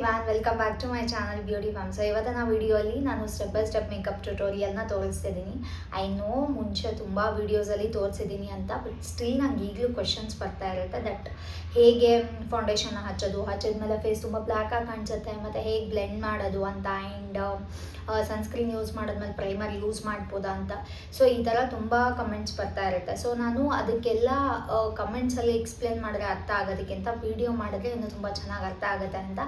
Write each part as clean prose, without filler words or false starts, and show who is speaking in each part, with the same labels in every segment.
Speaker 1: Everyone, welcome back to my channel beauty fam. So ಇವತ್ತಿನ ವಿಡಿಯೋಲಿ ನಾನು ಸ್ಟೆಪ್ ಬೈ ಸ್ಟೆಪ್ ಮೇಕಪ್ ಟ್ಯುಟೋರಿಯಲ್ನ ತೋರಿಸ್ತಿದ್ದೀನಿ. ಐ ನೋ ಮುಂಚೆ ತುಂಬ ವೀಡಿಯೋಸಲ್ಲಿ ತೋರಿಸಿದ್ದೀನಿ ಅಂತ, ಬಟ್ ಸ್ಟಿಲ್ ನಂಗೆ ಈಗಲೂ ಕ್ವೆಶನ್ಸ್ ಬರ್ತಾ ಇರುತ್ತೆ ದಟ್ ಹೇಗೆ ಫೌಂಡೇಶನ್ನ ಹಚ್ಚಿದ್ಮೇಲೆ ಫೇಸ್ ತುಂಬ ಬ್ಲ್ಯಾಕಾಗಿ ಕಾಣಿಸುತ್ತೆ, ಮತ್ತು ಹೇಗೆ ಬ್ಲೆಂಡ್ ಮಾಡೋದು ಅಂತ, ಆ್ಯಂಡ್ ಸನ್ಸ್ಕ್ರೀನ್ ಯೂಸ್ ಮಾಡಿದ್ಮೇಲೆ ಪ್ರೈಮರ್ ಯೂಸ್ ಮಾಡ್ಬೋದಾ ಅಂತ. ಸೊ ಈ ಥರ ತುಂಬ ಕಮೆಂಟ್ಸ್ ಬರ್ತಾ ಇರುತ್ತೆ. ಸೊ ನಾನು ಅದಕ್ಕೆಲ್ಲ ಕಮೆಂಟ್ಸಲ್ಲಿ ಎಕ್ಸ್ಪ್ಲೇನ್ ಮಾಡಿದ್ರೆ ಅರ್ಥ ಆಗೋದಕ್ಕಿಂತ ವಿಡಿಯೋ ಮಾಡಿದ್ರೆ ಇನ್ನೂ ತುಂಬ ಚೆನ್ನಾಗಿ ಅರ್ಥ ಆಗುತ್ತೆ ಅಂತ.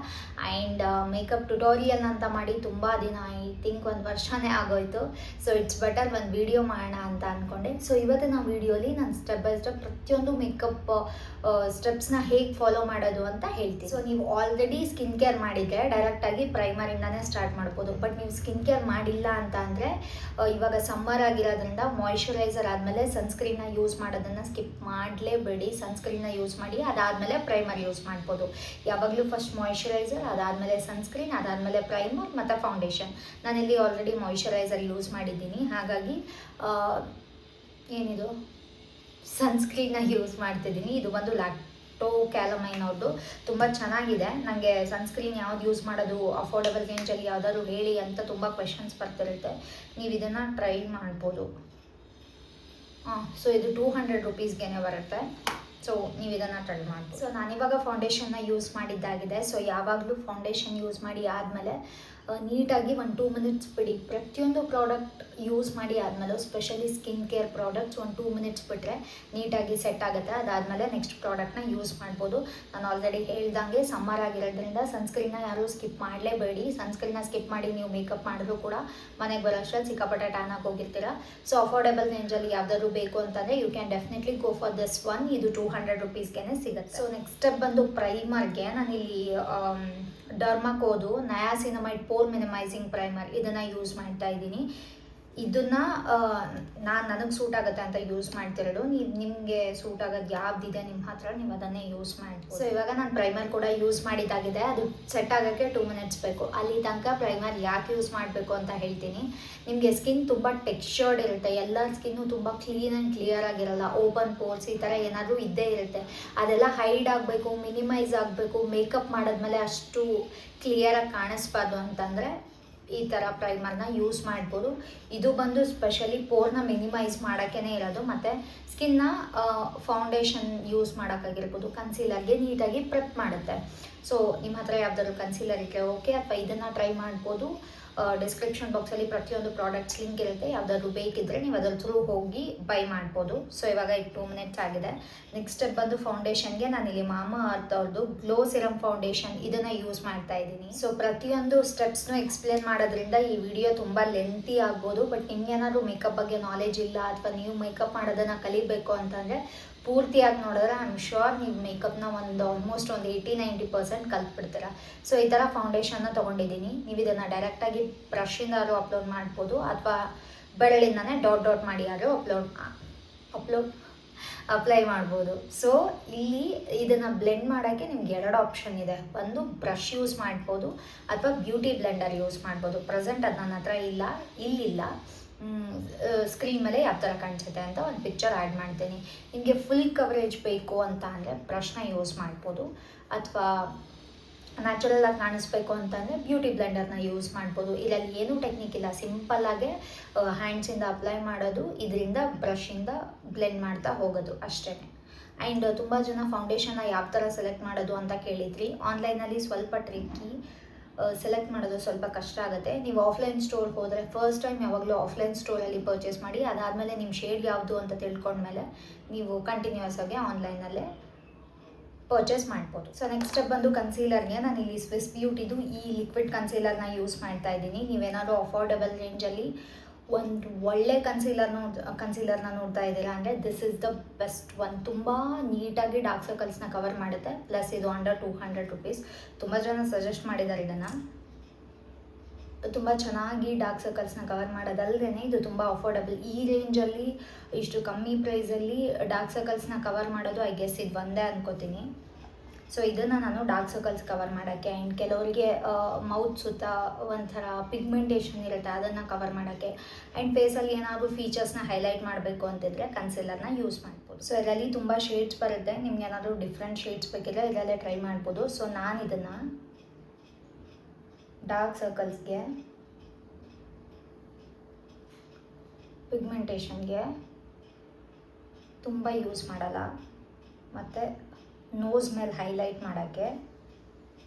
Speaker 1: ಆ್ಯಂಡ್ ಮೇಕಪ್ ಟ್ಯುಟೋರಿಯಲ್ ಅಂತ ಮಾಡಿ ತುಂಬ ದಿನ, ಐ ಥಿಂಕ್ 1 ವರ್ಷನೇ ಆಗೋಯ್ತು. ಸೊ ಇಟ್ಸ್ ಬೆಟರ್ ಒಂದು ವಿಡಿಯೋ ಮಾಡೋಣ ಅಂತ ಅಂದ್ಕೊಂಡೆ. ಸೊ ಇವತ್ತಿನ ವಿಡಿಯೋಲಿ ನಾನು ಸ್ಟೆಪ್ ಬೈ ಸ್ಟೆಪ್ ಪ್ರತಿಯೊಂದು ಮೇಕಪ್ ಸ್ಟೆಪ್ಸ್ನ ಹೇಗೆ ಫಾಲೋ ಮಾಡೋದು ಅಂತ ಹೇಳ್ತೀನಿ. ಸೊ ನೀವು ಆಲ್ರೆಡಿ ಸ್ಕಿನ್ ಕೇರ್ ಮಾಡಿದರೆ ಡೈರೆಕ್ಟಾಗಿ ಪ್ರೈಮರಿಂದನೇ ಸ್ಟಾರ್ಟ್ ಮಾಡ್ಬೋದು. ಬಟ್ ನೀವು ಸ್ಕಿನ್ ಕೇರ್ ಮಾಡಿಲ್ಲ ಅಂತ ಅಂದರೆ ಇವಾಗ ಸಮ್ಮರ್ ಆಗಿರೋದ್ರಿಂದ ಮಾಯಿಶ್ಚರೈಸರ್ ಆದಮೇಲೆ ಸನ್ಸ್ಕ್ರೀನ್ನ ಯೂಸ್ ಮಾಡೋದನ್ನು ಸ್ಕಿಪ್ ಮಾಡಲೇಬೇಡಿ. ಸನ್ಸ್ಕ್ರೀನ್ನ ಯೂಸ್ ಮಾಡಿ, ಅದಾದಮೇಲೆ ಪ್ರೈಮರ್ ಯೂಸ್ ಮಾಡ್ಬೋದು. ಯಾವಾಗಲೂ ಫಸ್ಟ್ ಮಾಯಿಶ್ಚರೈಸರ್, ಅದಾದಮೇಲೆ ಸನ್ಸ್ಕ್ರೀನ್, ಅದಾದಮೇಲೆ ಪ್ರೈಮರ್ ಮತ್ತು ಫೌಂಡೇಶನ್. ನಾನಿಲ್ಲಿ ಆಲ್ರೆಡಿ ಮಾಯಿಶ್ಚರೈಸರ್ ಯೂಸ್ ಮಾಡಿದ್ದೀನಿ, ಹಾಗಾಗಿ ಏನಿದು ಸನ್ಸ್ಕ್ರೀನ್ನ ಯೂಸ್ ಮಾಡ್ತಿದ್ದೀನಿ. ಇದು ಬಂದು ಕ್ಯಾಲಮೈನ್ ಅವ್ರದ್ದು, ತುಂಬ ಚೆನ್ನಾಗಿದೆ. ನನಗೆ ಸನ್ಸ್ಕ್ರೀನ್ ಯಾವ್ದು ಯೂಸ್ ಮಾಡೋದು, ಅಫೋರ್ಡಬಲ್ ರೇಂಜಲ್ಲಿ ಯಾವುದಾದ್ರು ಹೇಳಿ ಅಂತ ತುಂಬ ಕ್ವೆಶನ್ಸ್ ಬರ್ತಿರುತ್ತೆ. ನೀವು ಇದನ್ನು ಟ್ರೈ ಮಾಡ್ಬೋದು. ಸೊ ಇದು 200 ರುಪೀಸ್ಗೆ ಬರುತ್ತೆ. ಸೊ ನೀವು ಇದನ್ನು ಟ್ರೈ ಮಾಡ್ಬೋದು. ಸೊ ನಾನಿವಾಗ ಫೌಂಡೇಶನ್ನ ಯೂಸ್ ಮಾಡಿದ್ದಾಗಿದೆ. ಸೊ ಯಾವಾಗಲೂ ಫೌಂಡೇಶನ್ ಯೂಸ್ ಮಾಡಿ ಆದಮೇಲೆ ನೀಟಾಗಿ 1-2 ಮಿನಿಟ್ಸ್ ಬಿಡಿ. ಪ್ರತಿಯೊಂದು ಪ್ರಾಡಕ್ಟ್ ಯೂಸ್ ಮಾಡಿ ಆದಮೇಲೆ, specially skin care products 1-2 minutes ಬಿಟ್ಟರೆ ನೀಟಾಗಿ ಸೆಟ್ ಆಗುತ್ತೆ. ಅದಾದಮೇಲೆ ನೆಕ್ಸ್ಟ್ ಪ್ರಾಡಕ್ಟ್ನ ಯೂಸ್ ಮಾಡ್ಬೋದು. ನಾನು ಆಲ್ರೆಡಿ ಹೇಳ್ದಂಗೆ ಸಮ್ಮರ್ ಆಗಿರೋದ್ರಿಂದ ಸನ್ಸ್ಕ್ರೀನ್ನ ಯಾರೂ ಸ್ಕಿಪ್ ಮಾಡಲೇಬೇಡಿ. ಸನ್ಸ್ಕ್ರೀನ್ನ ಸ್ಕಿಪ್ ಮಾಡಿ ನೀವು ಮೇಕಪ್ ಮಾಡಿದ್ರು ಕೂಡ ಮನೆಗೆ ಬರೋ ಅಷ್ಟರಲ್ಲಿ ಸಿಕ್ಕಾಪಟ್ಟೆ ಟ್ಯಾನ್ ಆಗಿ ಹೋಗಿರ್ತೀರ. ಸೊ ಅಫೋರ್ಡೆಬಲ್ ರೇಂಜಲ್ಲಿ ಯಾವ್ದಾದ್ರು ಬೇಕು ಅಂತಂದರೆ you can definitely go for this one. ಇದು 200 ರುಪೀಸ್ಗೆ ಸಿಗುತ್ತೆ. ಸೊ ನೆಕ್ಸ್ಟ್ ಸ್ಟೆಪ್ ಬಂದು ಪ್ರೈಮರ್ಗೆ ನಾನಿಲ್ಲಿ ಡರ್ಮಾಕೋದು ನಯಾಸಿನಮೈಡ್ ಪೋರ್ ಮಿನಿಮೈಸಿಂಗ್ ಪ್ರೈಮರ್ ಇದನ್ನು ಯೂಸ್ ಮಾಡ್ತಾ ಇದ್ದೀನಿ. ಇದನ್ನು ನನಗೆ ಸೂಟ್ ಆಗುತ್ತೆ ಅಂತ ಯೂಸ್ ಮಾಡ್ತಿರೋದು. ನಿಮಗೆ ಸೂಟ್ ಆಗೋದು ಯಾವ್ದಿದೆ ನಿಮ್ಮ ಹತ್ರ, ನೀವು ಅದನ್ನೇ ಯೂಸ್ ಮಾಡ್ಬೋದು. ಸೊ ಇವಾಗ ನಾನು ಪ್ರೈಮರ್ ಕೂಡ ಯೂಸ್ ಮಾಡಿದ್ದಾಗಿದೆ. ಅದು ಸೆಟ್ ಆಗೋಕ್ಕೆ 2 ಮಿನಿಟ್ಸ್ ಬೇಕು. ಅಲ್ಲಿ ತನಕ ಪ್ರೈಮರ್ ಯಾಕೆ ಯೂಸ್ ಮಾಡಬೇಕು ಅಂತ ಹೇಳ್ತೀನಿ. ನಿಮಗೆ ಸ್ಕಿನ್ ತುಂಬ ಟೆಕ್ಸ್ಚರ್ಡ್ ಇರುತ್ತೆ. ಎಲ್ಲ ಸ್ಕಿನ್ನು ತುಂಬ ಕ್ಲೀನ್ ಆ್ಯಂಡ್ ಕ್ಲಿಯರ್ ಆಗಿರಲ್ಲ. ಓಪನ್ ಪೋರ್ಸ್ ಈ ಥರ ಏನಾದರೂ ಇದ್ದೇ ಇರುತ್ತೆ. ಅದೆಲ್ಲ ಹೈಡ್ ಆಗಬೇಕು, ಮಿನಿಮೈಸ್ ಆಗಬೇಕು. ಮೇಕಪ್ ಮಾಡಿದ್ಮೇಲೆ ಅಷ್ಟು ಕ್ಲಿಯರಾಗಿ ಕಾಣಿಸ್ಬಾರ್ದು ಅಂತಂದರೆ ಈ ಥರ ಪ್ರೈಮರ್ನ ಯೂಸ್ ಮಾಡ್ಬೋದು. ಇದು ಬಂದು ಸ್ಪೆಷಲಿ ಪೋರ್ನ ಮಿನಿಮೈಸ್ ಮಾಡೋಕ್ಕೇ ಇರೋದು, ಮತ್ತು ಸ್ಕಿನ್ನ ಫೌಂಡೇಶನ್ ಯೂಸ್ ಮಾಡೋಕ್ಕಾಗಿರ್ಬೋದು, ಕನ್ಸೀಲರ್ಗೆ ನೀಟಾಗಿ ಪ್ರೆಪ್ ಮಾಡುತ್ತೆ. ಸೊ ನಿಮ್ಮ ಹತ್ರ ಯಾವ್ದಾದ್ರು ಕನ್ಸೀಲರ್ ಇದ್ದರೆ ಓಕೆ, ಅಥವಾ ಇದನ್ನು ಟ್ರೈ ಮಾಡ್ಬೋದು. ಡಿಸ್ಕ್ರಿಪ್ಷನ್ ಬಾಕ್ಸಲ್ಲಿ ಪ್ರತಿಯೊಂದು ಪ್ರಾಡಕ್ಟ್ಸ್ ಲಿಂಕ್ ಇರುತ್ತೆ. ಯಾವುದಾದ್ರು ಬೇಕಿದ್ದರೆ ನೀವು ಅದ್ರ ಥ್ರೂ ಹೋಗಿ ಬೈ ಮಾಡ್ಬೋದು. ಸೊ ಇವಾಗ 2 ಮಿನಿಟ್ಸ್ ಆಗಿದೆ. ನೆಕ್ಸ್ಟ್ ಸ್ಟೆಪ್ ಬಂದು ಫೌಂಡೇಶನ್ಗೆ ನಾನಿಲ್ಲಿ ಮಾಮಾ ಅರ್ತ್ ಅವ್ರದ್ದು ಗ್ಲೋ ಸಿರಮ್ ಫೌಂಡೇಶನ್ ಇದನ್ನು ಯೂಸ್ ಮಾಡ್ತಾ ಇದ್ದೀನಿ. ಸೊ ಪ್ರತಿಯೊಂದು ಸ್ಟೆಪ್ಸ್ನು ಎಕ್ಸ್ಪ್ಲೇನ್ ಮಾಡೋದ್ರಿಂದ ಈ ವಿಡಿಯೋ ತುಂಬ ಲೆಂತಿ ಆಗ್ಬೋದು. ಬಟ್ ನಿಮ್ಗೇನಾದ್ರು ಮೇಕಪ್ ಬಗ್ಗೆ ನಾಲೆಜ್ ಇಲ್ಲ, ಅಥವಾ ನೀವು ಮೇಕಪ್ ಮಾಡೋದನ್ನು ಕಲಿಬೇಕು ಅಂತಂದರೆ ಪೂರ್ತಿಯಾಗಿ ನೋಡಿದ್ರೆ ಐ ಆಮ್ ಶ್ಯೂರ್ ನೀವು ಮೇಕಪ್ನ ಆಲ್ಮೋಸ್ಟ್ 80-90% ಕಲ್ತ್ಬಿಡ್ತೀರ. ಸೊ ಈ ಥರ ಫೌಂಡೇಶನ್ನ ತೊಗೊಂಡಿದ್ದೀನಿ. ನೀವು ಇದನ್ನು ಡೈರೆಕ್ಟಾಗಿ ಬ್ರಷಿಂದಾದ್ರೂ ಅಪ್ಲೋಡ್ ಮಾಡ್ಬೋದು, ಅಥವಾ ಬೆರಳಿಂದನೇ ಡಾಟ್ ಮಾಡಿ ಆದರೂ ಅಪ್ಲೈ ಮಾಡ್ಬೋದು. ಸೊ ಇಲ್ಲಿ ಇದನ್ನು ಬ್ಲೆಂಡ್ ಮಾಡೋಕ್ಕೆ ನಿಮ್ಗೆ 2 ಆಪ್ಷನ್ ಇದೆ. ಒಂದು ಬ್ರಷ್ ಯೂಸ್ ಮಾಡ್ಬೋದು, ಅಥವಾ ಬ್ಯೂಟಿ ಬ್ಲೆಂಡರ್ ಯೂಸ್ ಮಾಡ್ಬೋದು. ಪ್ರೆಸೆಂಟ್ ಅದು ನನ್ನ ಹತ್ರ ಇಲ್ಲಿಲ್ಲ. ಸ್ಕ್ರೀನ್ ಮೇಲೆ ಯಾವ ಥರ ಕಾಣಿಸುತ್ತೆ ಅಂತ ಒಂದು ಪಿಕ್ಚರ್ ಆ್ಯಡ್ ಮಾಡ್ತೀನಿ. ನಿಮಗೆ ಫುಲ್ ಕವರೇಜ್ ಬೇಕು ಅಂತ ಅಂದರೆ ಬ್ರಷ್ನ ಯೂಸ್ ಮಾಡ್ಬೋದು, ಅಥವಾ ನ್ಯಾಚುರಲಾಗಿ ಕಾಣಿಸ್ಬೇಕು ಅಂತಂದರೆ ಬ್ಯೂಟಿ ಬ್ಲೆಂಡರ್ನ ಯೂಸ್ ಮಾಡ್ಬೋದು. ಇದರಲ್ಲಿ ಏನೂ ಟೆಕ್ನಿಕ್ ಇಲ್ಲ, ಸಿಂಪಲ್ಲಾಗೆ ಹ್ಯಾಂಡ್ಸಿಂದ ಅಪ್ಲೈ ಮಾಡೋದು, ಇದರಿಂದ ಬ್ರಷಿಂದ ಬ್ಲೆಂಡ್ ಮಾಡ್ತಾ ಹೋಗೋದು ಅಷ್ಟೇ. ಆ್ಯಂಡ್ ತುಂಬ ಜನ ಫೌಂಡೇಶನ್ನ ಯಾವ ಥರ ಸೆಲೆಕ್ಟ್ ಮಾಡೋದು ಅಂತ ಕೇಳಿದ್ರಿ. ಆನ್ಲೈನಲ್ಲಿ ಸ್ವಲ್ಪ ಟ್ರಿಕ್ಕಿ, ಸೆಲೆಕ್ಟ್ ಮಾಡೋದು ಸ್ವಲ್ಪ ಕಷ್ಟ ಆಗುತ್ತೆ. ನೀವು ಆಫ್ಲೈನ್ ಸ್ಟೋರ್ಗೆ ಹೋದರೆ ಫಸ್ಟ್ ಟೈಮ್ ಯಾವಾಗಲೂ ಆಫ್ಲೈನ್ ಸ್ಟೋರಲ್ಲಿ ಪರ್ಚೇಸ್ ಮಾಡಿ, ಅದಾದಮೇಲೆ ನಿಮ್ಮ ಶೇಡ್ ಯಾವುದು ಅಂತ ತಿಳ್ಕೊಂಡ್ಮೇಲೆ ನೀವು ಕಂಟಿನ್ಯೂಸ್ ಆಗಿ ಆನ್ಲೈನಲ್ಲೇ ಪರ್ಚೇಸ್ ಮಾಡ್ಬೋದು. ಸೊ ನೆಕ್ಸ್ಟ್ ಸ್ಟೆಪ್ ಬಂದು ಕನ್ಸೀಲರ್ಗೆ ನಾನಿಲ್ಲಿ ಸ್ವಿಸ್ ಬ್ಯೂಟಿದು ಈ ಲಿಕ್ವಿಡ್ ಕನ್ಸೀಲರ್ನ ಯೂಸ್ ಮಾಡ್ತಾ ಇದ್ದೀನಿ. ನೀವೇನಾದರೂ ಅಫೋರ್ಡೆಬಲ್ ರೇಂಜಲ್ಲಿ ಒಂದು ಒಳ್ಳೆ ಕನ್ಸೀಲರ್ನ ನೋಡ್ತಾ ಇದ್ದೀರಾ ಅಂದರೆ this is the best one. ತುಂಬ ನೀಟಾಗಿ ಡಾರ್ಕ್ ಸರ್ಕಲ್ಸ್ನ ಕವರ್ ಮಾಡುತ್ತೆ. ಪ್ಲಸ್ ಇದು ಅಂಡರ್ 200 ರುಪೀಸ್. ತುಂಬ ಜನ ಸಜೆಸ್ಟ್ ಮಾಡಿದ್ದಾರೆ ಇದನ್ನು. ತುಂಬ ಚೆನ್ನಾಗಿ ಡಾರ್ಕ್ ಸರ್ಕಲ್ಸ್ನ ಕವರ್ ಮಾಡೋದಲ್ಲದೆ ಇದು ತುಂಬ ಅಫೋರ್ಡಬಲ್. ಈ ರೇಂಜಲ್ಲಿ ಇಷ್ಟು ಕಮ್ಮಿ ಪ್ರೈಸಲ್ಲಿ ಡಾರ್ಕ್ ಸರ್ಕಲ್ಸ್ನ ಕವರ್ ಮಾಡೋದು ಐ ಗೆಸ್ ಇದು ಒಂದೇ ಅನ್ಕೋತೀನಿ. ಸೊ ಇದನ್ನು ನಾನು ಡಾರ್ಕ್ ಸರ್ಕಲ್ಸ್ ಕವರ್ ಮಾಡೋಕ್ಕೆ, ಆ್ಯಂಡ್ ಕೆಲವರಿಗೆ ಮೌತ್ ಸುತ್ತ ಒಂಥರ ಪಿಗ್ಮೆಂಟೇಷನ್ ಇರುತ್ತೆ ಅದನ್ನು ಕವರ್ ಮಾಡೋಕ್ಕೆ, ಆ್ಯಂಡ್ ಫೇಸಲ್ಲಿ ಏನಾದರೂ ಫೀಚರ್ಸ್ನ ಹೈಲೈಟ್ ಮಾಡಬೇಕು ಅಂತಿದ್ರೆ ಕನ್ಸಿಲರ್ನ ಯೂಸ್ ಮಾಡ್ಬೋದು. ಸೊ ಇದರಲ್ಲಿ ತುಂಬ ಶೇಡ್ಸ್ ಬರುತ್ತೆ. ನಿಮ್ಗೆ ಏನಾದರೂ ಡಿಫ್ರೆಂಟ್ ಶೇಡ್ಸ್ ಬೇಕಿದ್ರೆ ಇದರಲ್ಲೇ ಟ್ರೈ ಮಾಡ್ಬೋದು. ಸೊ ನಾನು ಇದನ್ನು ಡಾರ್ಕ್ ಸರ್ಕಲ್ಸ್ಗೆ, ಪಿಗ್ಮೆಂಟೇಷನ್ಗೆ ತುಂಬ ಯೂಸ್ ಮಾಡಲ್ಲ. ಮತ್ತು ನೋಸ್ ಮೇಲೆ ಹೈಲೈಟ್ ಮಾಡೋಕ್ಕೆ,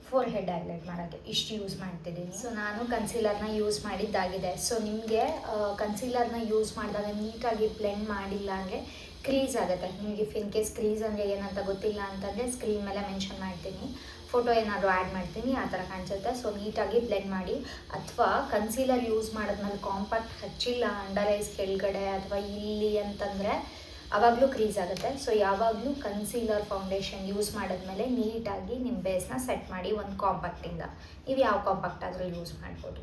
Speaker 1: ಫೋರ್ ಹೆಡ್ ಹೈಲೈಟ್ ಮಾಡೋಕ್ಕೆ ಇಷ್ಟು ಯೂಸ್ ಮಾಡ್ತಿದ್ದೀನಿ. ಸೊ ನಾನು ಕನ್ಸೀಲರ್ನ ಯೂಸ್ ಮಾಡಿದ್ದಾಗಿದೆ. ಸೊ ನಿಮಗೆ ಕನ್ಸೀಲರ್ನ ಯೂಸ್ ಮಾಡಿದಾಗ ನೀಟಾಗಿ ಬ್ಲೆಂಡ್ ಮಾಡಿಲ್ಲ ಅಂದರೆ ಕ್ರೀಸ್ ಆಗುತ್ತೆ. ನಿಮಗೆ ಇಫ್ ಇನ್ ಕೇಸ್ ಕ್ರೀಸ್ ಅಂದರೆ ಏನಂತ ಗೊತ್ತಿಲ್ಲ ಅಂತಂದರೆ ಸ್ಕ್ರೀನ್ ಮೇಲೆ ಮೆನ್ಷನ್ ಮಾಡ್ತೀನಿ, ಫೋಟೋ ಏನಾದರೂ ಆ್ಯಡ್ ಮಾಡ್ತೀನಿ, ಆ ಥರ ಕಾಣಿಸುತ್ತೆ. ಸೊ ನೀಟಾಗಿ ಬ್ಲೆಂಡ್ ಮಾಡಿ. ಅಥವಾ ಕನ್ಸೀಲರ್ ಯೂಸ್ ಮಾಡಿದ್ಮೇಲೆ ಕಾಂಪ್ಯಾಕ್ಟ್ ಹಚ್ಚಿಲ್ಲ ಅಂಡರ್ ಐಸ್ ಕೆಳಗಡೆ ಅಥವಾ ಇಲ್ಲಿ ಅಂತಂದರೆ ಆವಾಗಲೂ ಕ್ರೀಸ್ ಆಗುತ್ತೆ. ಸೊ ಯಾವಾಗಲೂ ಕನ್ಸೀಲರ್ ಫೌಂಡೇಶನ್ ಯೂಸ್ ಮಾಡಿದ್ಮೇಲೆ ನೀಟಾಗಿ ನಿಮ್ಮ ಬೇಸ್ನ ಸೆಟ್ ಮಾಡಿ ಒಂದು ಕಾಂಪ್ಯಾಕ್ಟಿಂದ. ನೀವು ಯಾವ ಕಾಂಪ್ಯಾಕ್ಟ್ ಆದರೂ ಯೂಸ್ ಮಾಡ್ಬೋದು.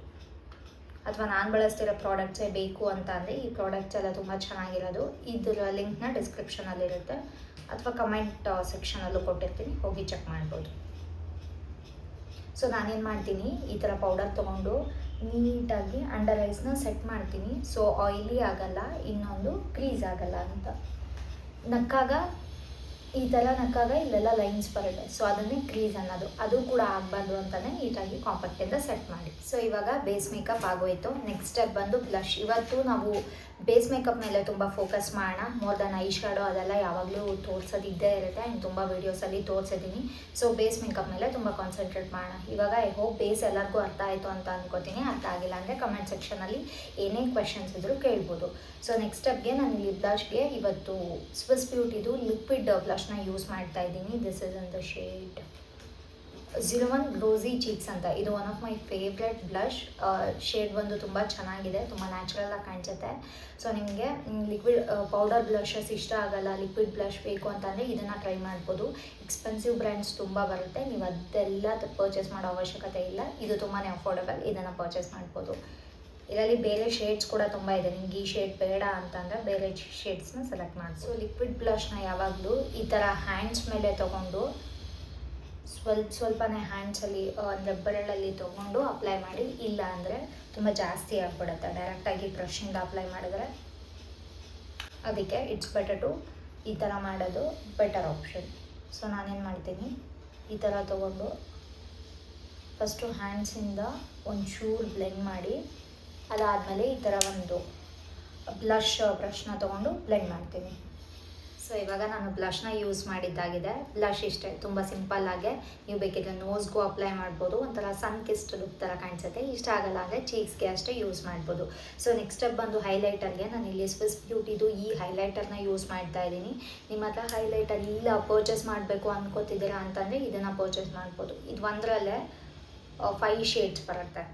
Speaker 1: ಅಥವಾ ನಾನು ಬಳಸ್ತಿರೋ ಪ್ರಾಡಕ್ಟ್ಸೇ ಬೇಕು ಅಂತ ಅಂದರೆ ಈ ಪ್ರಾಡಕ್ಟ್ಸ್ ಎಲ್ಲ ತುಂಬ ಚೆನ್ನಾಗಿರೋದು. ಇದರ ಲಿಂಕ್ನ ಡಿಸ್ಕ್ರಿಪ್ಷನಲ್ಲಿರುತ್ತೆ ಅಥವಾ ಕಮೆಂಟ್ ಸೆಕ್ಷನಲ್ಲೂ ಕೊಟ್ಟಿರ್ತೀನಿ, ಹೋಗಿ ಚೆಕ್ ಮಾಡ್ಬೋದು. ಸೊ ನಾನೇನು ಮಾಡ್ತೀನಿ, ಈ ಥರ ಪೌಡರ್ ತೊಗೊಂಡು ನೀಟಾಗಿ ಅಂಡರ್ ಐಸ್ನ ಸೆಟ್ ಮಾಡ್ತೀನಿ. ಸೊ ಆಯಿಲಿ ಆಗಲ್ಲ, ಇನ್ನೊಂದು ಕ್ರೀಸ್ ಆಗಲ್ಲ ಅಂತ. ನಕ್ಕಾಗ ಈ ಥರ ನಕ್ಕಾಗ ಇಲ್ಲೆಲ್ಲ ಲೈನ್ಸ್ ಬರುತ್ತೆ. ಸೊ ಅದನ್ನೇ ಕ್ರೀಸ್ ಅನ್ನೋದು, ಅದು ಕೂಡ ಆಗಬಾರ್ದು ಅಂತಲೇ ನೀಟಾಗಿ ಕಾಂಪ್ಯಾಕ್ಟಿಂದ ಸೆಟ್ ಮಾಡಿ. ಸೊ ಇವಾಗ ಬೇಸ್ ಮೇಕಪ್ ಆಗೋಯಿತು. ನೆಕ್ಸ್ಟ್ ಸ್ಟೆಪ್ ಬಂದು ಬ್ಲಷ್. ಇವತ್ತು ನಾವು ಬೇಸ್ ಮೇಕಪ್ ಮೇಲೆ ತುಂಬ ಫೋಕಸ್ ಮಾಡೋಣ. ಮೋರ್ ದನ್ ಐ ಶ್ಯಾಡೋ ಅದೆಲ್ಲ ಯಾವಾಗಲೂ ತೋರಿಸೋದಿದ್ದೇ ಇರುತ್ತೆ, ಆ್ಯಂಡ್ ತುಂಬ ವೀಡಿಯೋಸಲ್ಲಿ ತೋರಿಸಿದ್ದೀನಿ. ಸೊ ಬೇಸ್ ಮೇಕಪ್ ಮೇಲೆ ತುಂಬ ಕಾನ್ಸಂಟ್ರೇಟ್ ಮಾಡೋಣ. ಇವಾಗ ಐ ಹೋಪ್ ಬೇಸ್ ಎಲ್ಲರಿಗೂ ಅರ್ಥ ಆಯಿತು ಅಂತ ಅಂದ್ಕೋತೀನಿ. ಅರ್ಥ ಆಗಿಲ್ಲ ಅಂದರೆ ಕಮೆಂಟ್ ಸೆಕ್ಷನಲ್ಲಿ ಏನೇ ಕ್ವೆಶನ್ಸ್ ಇದ್ದರೂ ಕೇಳ್ಬೋದು. ಸೊ ನೆಕ್ಸ್ಟ್ ಸ್ಟೆಪ್ಗೆ ನಾನು ಇಲ್ಲಿ ಬ್ಲಷ್ಗೆ ಇವತ್ತು ಸ್ವಿಸ್ ಬ್ಯೂಟಿದು ಲಿಕ್ವಿಡ್ ಬ್ಲಷ್ನ ಯೂಸ್ ಮಾಡ್ತಾ ಇದ್ದೀನಿ. This is in the shade 01 glossy cheeks ಅಂತ. ಇದು one of my favourite blush. Shade ಬಂದು ತುಂಬ ಚೆನ್ನಾಗಿದೆ, ತುಂಬ ನ್ಯಾಚುರಲಾಗಿ ಕಾಣಿಸುತ್ತೆ. ಸೊ ನಿಮಗೆ ಲಿಕ್ವಿಡ್ ಪೌಡರ್ ಬ್ಲಷಸ್ ಇಷ್ಟ ಆಗಲ್ಲ, ಲಿಕ್ವಿಡ್ ಬ್ಲಷ್ ಬೇಕು ಅಂತಂದರೆ ಇದನ್ನು ಟ್ರೈ ಮಾಡ್ಬೋದು. ಎಕ್ಸ್ಪೆನ್ಸಿವ್ ಬ್ರ್ಯಾಂಡ್ಸ್ ತುಂಬ ಬರುತ್ತೆ, ನೀವು ಅದೆಲ್ಲ ಪರ್ಚೇಸ್ ಮಾಡೋ ಅವಶ್ಯಕತೆ ಇಲ್ಲ. ಇದು ತುಂಬಾ ಅಫೋರ್ಡಬಲ್, ಇದನ್ನು ಪರ್ಚೇಸ್ ಮಾಡ್ಬೋದು. ಇದರಲ್ಲಿ ಬೇರೆ ಶೇಡ್ಸ್ ಕೂಡ ತುಂಬ ಇದೆ. ನಿಮ್ಗೆ ಈ ಶೇಡ್ ಬೇಡ ಅಂತಂದರೆ ಬೇರೆ ಶೇಡ್ಸ್ನ ಸೆಲೆಕ್ಟ್ ಮಾಡಿ. ಸೊ ಲಿಕ್ವಿಡ್ ಬ್ಲಷ್ನ ಯಾವಾಗಲೂ ಈ ಥರ ಹ್ಯಾಂಡ್ಸ್ ಮೇಲೆ ತೊಗೊಂಡು ಸ್ವಲ್ಪನೇ ಹ್ಯಾಂಡ್ಸಲ್ಲಿ ಅಂದರೆ ಬೆರಳಲ್ಲಿ ತೊಗೊಂಡು ಅಪ್ಲೈ ಮಾಡಿ. ಇಲ್ಲ ಅಂದರೆ ತುಂಬ ಜಾಸ್ತಿ ಆಗಿಬಿಡುತ್ತೆ ಡೈರೆಕ್ಟಾಗಿ ಬ್ರಷಿಂದ ಅಪ್ಲೈ ಮಾಡಿದ್ರೆ. ಅದಕ್ಕೆ ಇಟ್ಸ್ ಬೆಟರ್ ಟು ಈ ಥರ ಮಾಡೋದು ಬೆಟರ್ ಆಪ್ಷನ್. ಸೊ ನಾನೇನು ಮಾಡ್ತೀನಿ, ಈ ಥರ ತೊಗೊಂಡು ಫಸ್ಟು ಹ್ಯಾಂಡ್ಸಿಂದ ಒಂಚೂರು ಬ್ಲೆಂಡ್ ಮಾಡಿ, ಅದಾದಮೇಲೆ ಈ ಥರ ಒಂದು ಬ್ರಷ್ನ ತೊಗೊಂಡು ಬ್ಲೆಂಡ್ ಮಾಡ್ತೀನಿ. ಸೊ ಇವಾಗ ನಾನು ಬ್ಲಷ್ನ ಯೂಸ್ ಮಾಡಿದ್ದಾಗಿದೆ. ಬ್ಲಷ್ ಇಷ್ಟೇ, ತುಂಬ ಸಿಂಪಲ್ಲಾಗೆ. ನೀವು ಬೇಕಿದ್ರೆ ನೋಸ್ಗೂ ಅಪ್ಲೈ ಮಾಡ್ಬೋದು, ಒಂಥರ ಸನ್ ಕಿಸ್ಟ್ ಲುಕ್ ಥರ ಕಾಣಿಸುತ್ತೆ. ಇಷ್ಟ ಆಗಲ್ಲ ಅಂದರೆ ಚೀಕ್ಸ್ಗೆ ಅಷ್ಟೇ ಯೂಸ್ ಮಾಡ್ಬೋದು. ಸೊ ನೆಕ್ಸ್ಟ್ ಸ್ಟೆಪ್ ಬಂದು ಹೈಲೈಟರ್ಗೆ. ನಾನು ಇಲ್ಲಿ ಸ್ವಿಸ್ ಬ್ಯೂಟಿದು ಈ ಹೈಲೈಟರ್ನ ಯೂಸ್ ಮಾಡ್ತಾ ಇದ್ದೀನಿ. ನಿಮ್ಮ ಹತ್ರ ಹೈಲೈಟರ್ ಇಲ್ಲ, ಪರ್ಚೇಸ್ ಮಾಡಬೇಕು ಅಂದ್ಕೋತಿದ್ದೀರಾ ಅಂತಂದರೆ ಇದನ್ನು ಪರ್ಚೇಸ್ ಮಾಡ್ಬೋದು. ಇದು ಒಂದರಲ್ಲೇ 5 ಶೇಡ್ಸ್ ಬರುತ್ತೆ.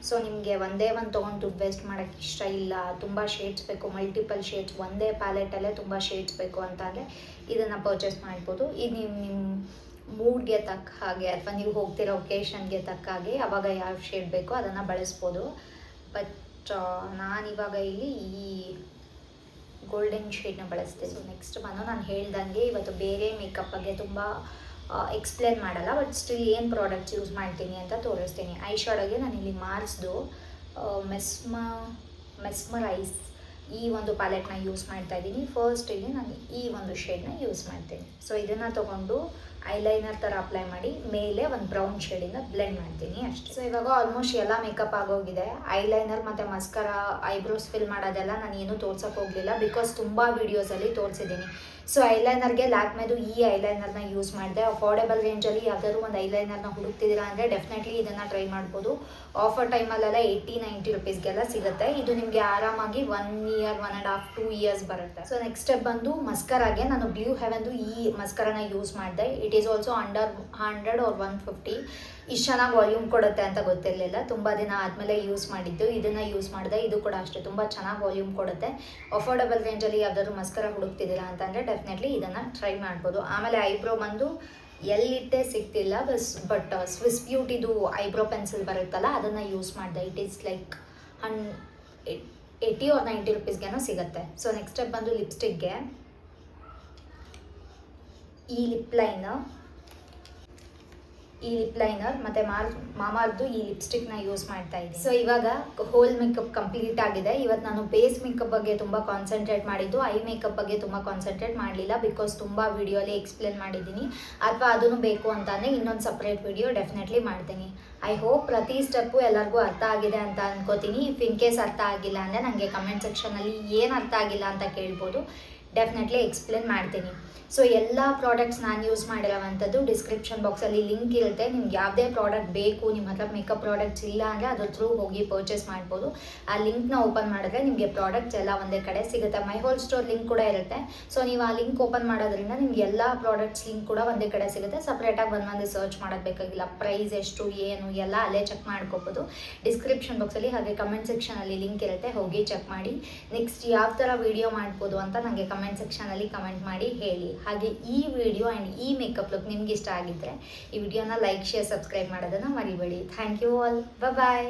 Speaker 1: ಸೊ ನಿಮಗೆ ಒಂದೇ ಒಂದು ತೊಗೊಂಡು ದುಡ್ಡು ವೇಸ್ಟ್ ಮಾಡೋಕ್ಕೆ ಇಷ್ಟ ಇಲ್ಲ, ತುಂಬ ಶೇಡ್ಸ್ ಬೇಕು, ಮಲ್ಟಿಪಲ್ ಶೇಡ್ಸ್, ಒಂದೇ ಪ್ಯಾಲೆಟಲ್ಲೇ ತುಂಬ ಶೇಡ್ಸ್ ಬೇಕು ಅಂತಂದರೆ ಇದನ್ನು ಪರ್ಚೇಸ್ ಮಾಡ್ಬೋದು. ಇದು ನಿಮ್ಮ ಮೂಡ್ಗೆ ತಕ್ಕ ಹಾಗೆ ಅಥವಾ ನೀವು ಹೋಗ್ತಿರೋ ಒಕೇಶನ್ಗೆ ತಕ್ಕ ಹಾಗೆ ಅವಾಗ ಯಾವ ಶೇಡ್ ಬೇಕೋ ಅದನ್ನು ಬಳಸ್ಬೋದು. ಬಟ್ ನಾನಿವಾಗ ಇಲ್ಲಿ ಈ ಗೋಲ್ಡನ್ ಶೇಡ್ನ ಬಳಸ್ತೀನಿ. ಸೊ ನೆಕ್ಸ್ಟ್ ಬಂದು ನಾನು ಹೇಳ್ದಂಗೆ ಇವತ್ತು ಬೇರೆ ಮೇಕಪ್ ಬಗ್ಗೆ ತುಂಬ ಎಕ್ಸ್ಪ್ಲೇನ್ ಮಾಡಲ್ಲ, ಬಟ್ ಸ್ಟಿಲ್ ಏನು ಪ್ರಾಡಕ್ಟ್ಸ್ ಯೂಸ್ ಮಾಡ್ತೀನಿ ಅಂತ ತೋರಿಸ್ತೀನಿ. ಐ ಶ್ಯಾಡೋಗೆ ನಾನು ಇಲ್ಲಿ ಮಾರ್ಸ್ದು ಮೆಸ್ಮರೈಸ್ ಈ ಒಂದು ಪ್ಯಾಲೆಟ್ನ ಯೂಸ್ ಮಾಡ್ತಾ ಇದ್ದೀನಿ. ಫಸ್ಟ್ ಇಲ್ಲಿ ನಾನು ಈ ಒಂದು ಶೇಡ್ನ ಯೂಸ್ ಮಾಡ್ತೀನಿ. ಸೊ ಇದನ್ನು ತೊಗೊಂಡು ಐಲೈನರ್ ಥರ ಅಪ್ಲೈ ಮಾಡಿ ಮೇಲೆ ಒಂದು ಬ್ರೌನ್ ಶೇಡಿಂದ ಬ್ಲೆಂಡ್ ಮಾಡ್ತೀನಿ ಅಷ್ಟೇ. ಸೊ ಇವಾಗ ಆಲ್ಮೋಸ್ಟ್ ಎಲ್ಲ ಮೇಕಪ್ ಆಗೋಗಿದೆ. ಐಲೈನರ್ ಮತ್ತು ಮಸ್ಕರ, ಐಬ್ರೋಸ್ ಫಿಲ್ ಮಾಡೋದೆಲ್ಲ ನಾನು ಏನೂ ತೋರ್ಸೋಕೆ ಹೋಗಲಿಲ್ಲ, ಬಿಕಾಸ್ ತುಂಬ ವೀಡಿಯೋಸಲ್ಲಿ ತೋರಿಸಿದ್ದೀನಿ. ಸೊ ಐಲೈನರ್ಗೆ ಲ್ಯಾಕ್ಮೆದು ಈ ಐಲೈನರ್ನ ಯೂಸ್ ಮಾಡಿದೆ. ಅಫೋರ್ಡೆಬಲ್ ರೇಂಜಲ್ಲಿ ಯಾವ್ದಾದ್ರು ಒಂದು ಐಲೈನರ್ನ ಹುಡುಕ್ತಿದ್ದೀರಾ ಅಂದರೆ ಡೆಫಿನೆಟ್ಲಿ ಇದನ್ನು ಟ್ರೈ ಮಾಡ್ಬೋದು. ಆಫರ್ ಟೈಮಲ್ಲೆಲ್ಲ 80-90 ರುಪೀಸ್ಗೆಲ್ಲ ಸಿಗುತ್ತೆ. ಇದು ನಿಮಗೆ ಆರಾಮಾಗಿ 1 ಇಯರ್, 1.5 2 ಇಯರ್ಸ್ ಬರುತ್ತೆ. ಸೊ ನೆಕ್ಸ್ಟ್ ಸ್ಟೆಪ್ ಬಂದು ಮಸ್ಕರಾಗೆ ನಾನು ಬ್ಲೂ ಹೆವೆನ್ದು ಈ ಮಸ್ಕರನ ಯೂಸ್ ಮಾಡಿದೆ. It is also under 100 or 150. ಇಷ್ಟು ಚೆನ್ನಾಗಿ ವಾಲ್ಯೂಮ್ ಕೊಡುತ್ತೆ ಅಂತ ಗೊತ್ತಿರಲಿಲ್ಲ, ತುಂಬ ದಿನ ಆದಮೇಲೆ ಯೂಸ್ ಮಾಡಿದ್ದು. ಇದನ್ನು ಯೂಸ್ ಮಾಡಿದೆ, ಇದು ಕೂಡ ಅಷ್ಟೇ ತುಂಬ ಚೆನ್ನಾಗಿ ವಾಲ್ಯೂಮ್ ಕೊಡುತ್ತೆ. ಅಫೋರ್ಡಬಲ್ ರೇಂಜಲ್ಲಿ ಯಾವ್ದಾದ್ರು ಮಸ್ಕರ ಹುಡುಕ್ತಿದ್ದೀರಾ ಅಂತಂದರೆ ಡೆಫಿನೆಟ್ಲಿ ಇದನ್ನು ಟ್ರೈ ಮಾಡ್ಬೋದು. ಆಮೇಲೆ ಐಬ್ರೋ ಬಂದು ಎಲ್ಲಿಟ್ಟೆ ಸಿಗ್ತಿಲ್ಲ, ಬಟ್ ಸ್ವಿಸ್ ಬ್ಯೂಟಿದು ಐಬ್ರೋ ಪೆನ್ಸಿಲ್ ಬರುತ್ತಲ್ಲ ಅದನ್ನು ಯೂಸ್ ಮಾಡಿದೆ. ಇಟ್ ಈಸ್ ಲೈಕ್ 80 or 90 ರುಪೀಸ್ಗೇನೋ ಸಿಗುತ್ತೆ. ಸೊ ನೆಕ್ಸ್ಟ್ ಸ್ಟೆಪ್ ಬಂದು ಲಿಪ್ಸ್ಟಿಕ್ಗೆ ಈ ಲಿಪ್ ಲೈನ್ ಈ ಲಿಪ್ ಲೈನರ್ ಮತ್ತು ಮಾಮಾರ್ದು ಈ ಲಿಪ್ಸ್ಟಿಕ್ನ ಯೂಸ್ ಮಾಡ್ತಾ ಇದ್ದೀನಿ. ಸೊ ಇವಾಗ ಹೋಲ್ ಮೇಕಪ್ ಕಂಪ್ಲೀಟ್ ಆಗಿದೆ. ಇವತ್ತು ನಾನು ಬೇಸ್ ಮೇಕಪ್ ಬಗ್ಗೆ ತುಂಬ ಕಾನ್ಸಂಟ್ರೇಟ್ ಮಾಡಿದ್ದು, ಐ ಮೇಕಪ್ ಬಗ್ಗೆ ತುಂಬ ಕಾನ್ಸಂಟ್ರೇಟ್ ಮಾಡಲಿಲ್ಲ. ಬಿಕಾಸ್ ತುಂಬ ವಿಡಿಯೋಲಿ ಎಕ್ಸ್ಪ್ಲೇನ್ ಮಾಡಿದ್ದೀನಿ. ಅಥವಾ ಅದನ್ನು ಬೇಕು ಅಂತಂದರೆ ಇನ್ನೊಂದು ಸಪ್ರೇಟ್ ವಿಡಿಯೋ ಡೆಫಿನೆಟ್ಲಿ ಮಾಡ್ತೀನಿ. ಐ ಹೋಪ್ ಪ್ರತಿ ಸ್ಟೆಪ್ಪು ಎಲ್ಲರಿಗೂ ಅರ್ಥ ಆಗಿದೆ ಅಂತ ಅನ್ಕೋತೀನಿ. ಇಫ್ ಇನ್ ಕೇಸ್ ಅರ್ಥ ಆಗಿಲ್ಲ ಅಂದರೆ ನನಗೆ ಕಮೆಂಟ್ ಸೆಕ್ಷನಲ್ಲಿ ಏನು ಅರ್ಥ ಆಗಿಲ್ಲ ಅಂತ ಕೇಳ್ಬೋದು. ಡೆಫಿನೆಟ್ಲಿ ಎಕ್ಸ್ಪ್ಲೇನ್ ಮಾಡ್ತೀನಿ. ಸೊ ಎಲ್ಲ ಪ್ರಾಡಕ್ಟ್ಸ್ ನಾನು ಯೂಸ್ ಮಾಡಿರೋವಂಥದ್ದು ಡಿಸ್ಕ್ರಿಪ್ಷನ್ ಬಾಕ್ಸಲ್ಲಿ ಲಿಂಕ್ ಇರುತ್ತೆ. ನಿಮ್ಗೆ ಯಾವುದೇ ಪ್ರಾಡಕ್ಟ್ ಬೇಕು, ನಿಮ್ಮ ಹತ್ರ ಮೇಕಪ್ ಪ್ರಾಡಕ್ಟ್ಸ್ ಇಲ್ಲ ಅಂದರೆ ಅದ್ರ ಥ್ರೂ ಹೋಗಿ ಪರ್ಚೇಸ್ ಮಾಡ್ಬೋದು. ಆ ಲಿಂಕ್ನ ಓಪನ್ ಮಾಡಿದ್ರೆ ನಿಮಗೆ ಪ್ರಾಡಕ್ಟ್ಸ್ ಎಲ್ಲ ಒಂದೇ ಕಡೆ ಸಿಗುತ್ತೆ. ಮೈ ಹೋಲ್ ಸ್ಟೋರ್ ಲಿಂಕ್ ಕೂಡ ಇರುತ್ತೆ. ಸೊ ನೀವು ಆ ಲಿಂಕ್ ಓಪನ್ ಮಾಡೋದ್ರಿಂದ ನಿಮ್ಗೆ ಎಲ್ಲ ಪ್ರಾಡಕ್ಟ್ಸ್ ಲಿಂಕ್ ಕೂಡ ಒಂದೇ ಕಡೆ ಸಿಗುತ್ತೆ. ಸಪ್ರೇಟಾಗಿ ಒಂದೊಂದು ಸರ್ಚ್ ಮಾಡೋದು ಬೇಕಾಗಿಲ್ಲ. ಪ್ರೈಸ್ ಎಷ್ಟು ಏನು ಎಲ್ಲ ಅಲ್ಲೇ ಚೆಕ್ ಮಾಡ್ಕೋಬೋದು ಡಿಸ್ಕ್ರಿಪ್ಷನ್ ಬಾಕ್ಸಲ್ಲಿ. ಹಾಗೆ ಕಮೆಂಟ್ ಸೆಕ್ಷನಲ್ಲಿ ಲಿಂಕ್ ಇರುತ್ತೆ, ಹೋಗಿ ಚೆಕ್ ಮಾಡಿ. ನೆಕ್ಸ್ಟ್ ಯಾವ ಥರ ವೀಡಿಯೋ ಮಾಡ್ಬೋದು ಅಂತ ನನಗೆ ಕಮೆಂಟ್ ಸೆಕ್ಷನಲ್ಲಿ ಕಮೆಂಟ್ ಮಾಡಿ ಹೇಳಿ. ಹಾಗೆ ಈ ವಿಡಿಯೋ ಆ್ಯಂಡ್ ಈ ಮೇಕಪ್ ಲುಕ್ ನಿಮ್ಗೆ ಇಷ್ಟ ಆಗಿದ್ದರೆ ಈ ವಿಡಿಯೋನ ಲೈಕ್, ಶೇರ್, ಸಬ್ಸ್ಕ್ರೈಬ್ ಮಾಡೋದನ್ನು ಮರಿಬೇಡಿ. Thank you all. ಬಾಯ್.